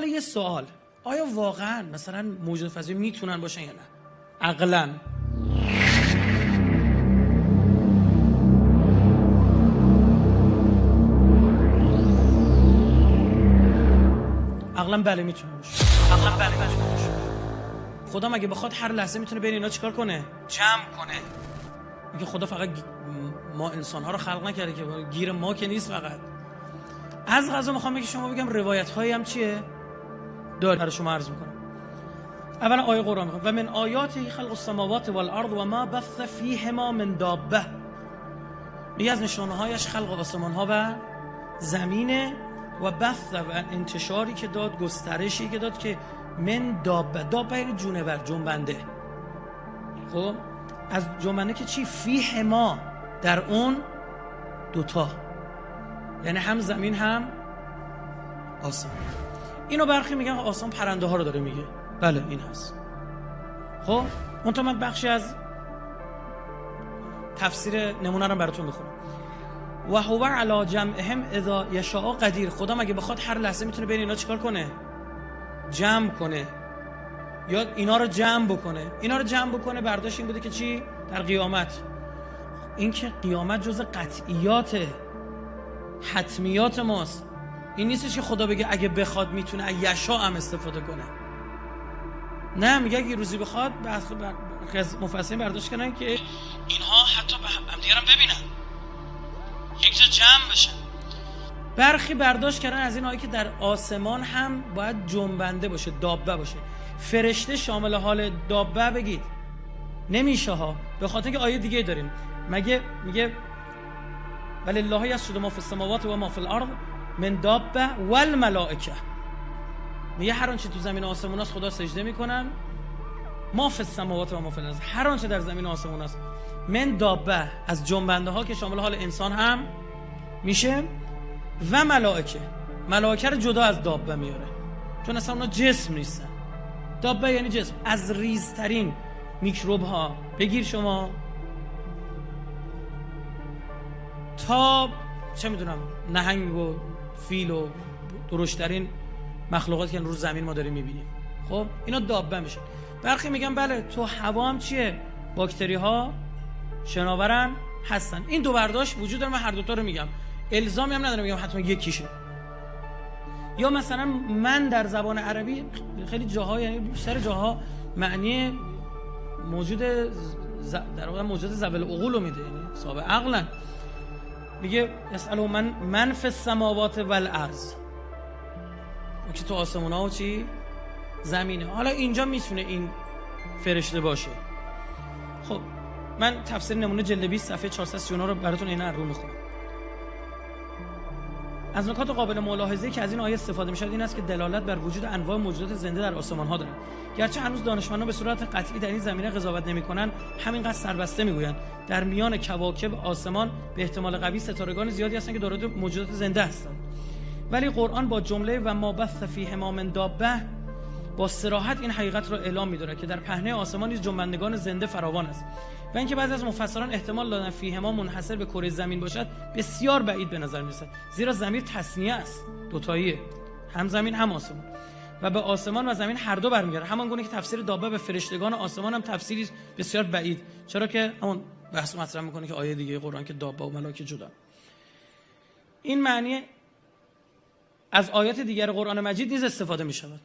حالا یه سوال، آیا واقعا مثلا موجود فضایی میتونن باشن یا نه؟ عقلاً بله میتونه باشه. خدا مگه بخواد هر لحظه میتونه بین اینا چیکار کنه؟ جمع کنه. میگه خدا فقط ما انسان ها رو خلق نکرده که گیر ما که نیست. فقط از قضا میخوام که شما بگم روایت هایی هم چیه داره برای شما عرض میکنم. اولا آیه قرآن میخوام و من آیاته خلق السماوات والارض و ما بث فیهما من دابه. میگه از نشانه هایش خلق آسمان ها و زمینه و بث و انتشاری که داد، گسترشی که داد که من دابه یعنی جونور، جنبنده. خب از جنبنده که چی؟ فیهما، در اون دوتا، یعنی هم زمین هم آسمان. اینو برخی میگن آسمان پرنده ها رو داره میگه. بله این هست. خب منتها من بخشی از تفسیر نمونه رو براتون میخونم. و هو علی جمعهم اذا یشاء قدیر. خدا مگه بخواد هر لحظه میتونه بین اینا چیکار کنه؟ جمع کنه، یا اینا رو جمع بکنه. اینا رو جمع بکنه برداشت این بوده که چی؟ در قیامت. این که قیامت جز قطعیات حتمیات ماست. این نیستش که خدا بگه اگه بخواد میتونه یشاء هم استفاده کنه. نه، میگه اگه روزی بخواد. مفسرین برداشت کردن که اینها حتی هم دیگه هم ببینن، یک جا جمع بشن. برخی برداشت کردن از این آیه که در آسمان هم باید جنبنده باشه، دابه باشه. فرشته شامل حال دابه بگید نمیشه ها، به خاطر اینکه آیه دیگه داریم. میگه ولله یسجد ما فی السماوات و ما فی الارض من دابه والملائکه. میگه هر آنچه تو زمین و آسمان است خدا سجده میکنن. ما فی السماوات و ما فی الارض، هر آنچه در زمین و آسمان است. من دابه از جنبنده ها که شامل حال انسان هم میشه، و ملائکه رو جدا از دابه میاره، چون اصلا اونا جسم نیستن. دابه یعنی جسم. از ریزترین میکروب ها بگیر شما تا چه میدونم نهنگ و فیل و درشترین مخلوقاتی که رو زمین ما داریم میبینیم. خب اینا دابه میشه. برخی میگن بله تو هوا هم چیه؟ باکتری ها شناورن هستن. این دو برداشت وجود داره. من هر دوتا رو میگم، الزامی هم ندارم میگم حتما یکیشه. یا مثلا من در زبان عربی خیلی جاها، یعنی بیشتر جاها معنی موجود در واقع موجود ذوی العقول رو میده، یعنی صاحب عقلن. میگه یسألوا من فی السماوات والارض، که تو آسمون ها و چی؟ زمینه. حالا اینجا میتونه این فرشته باشه. خب من تفسیر نمونه جلد 20 صفحه 439 رو براتون اینا رو میخونم. از نکات قابل ملاحظه‌ای که از این آیه استفاده می‌شود این است که دلالت بر وجود انواع موجودات زنده در آسمان ها دارد. گرچه هنوز دانشمندان به صورت قطعی در این زمینه قضاوت نمی‌کنند، همینقدر سربسته میگویند در میان کواکب آسمان به احتمال قوی ستارگان زیادی هستند که دارای موجودات زنده هستند. ولی قرآن با جمله و ما بث فیهما من دابه با صراحت این حقیقت را اعلام می‌دارد که در پهنه آسمان نیز جنبندگان زنده فراوان است. و اینکه بعضی از مفسران احتمال دادن فیهما منحصر به کره زمین باشد بسیار بعید به نظر می‌رسد، زیرا ضمیر تثنیه است، دوتاییه، هم زمین هم آسمان، و به آسمان و زمین هر دو برمیگرده. همان گونه که تفسیر دابه به فرشتگان آسمان هم تفسیری بسیار بعید، چرا که همون بحث مطرح می‌کنه که آیه دیگه قرآن که دابه و ملائکه جدا. این معنی از آیات دیگر قرآن مجید نیز استفاده می‌شود.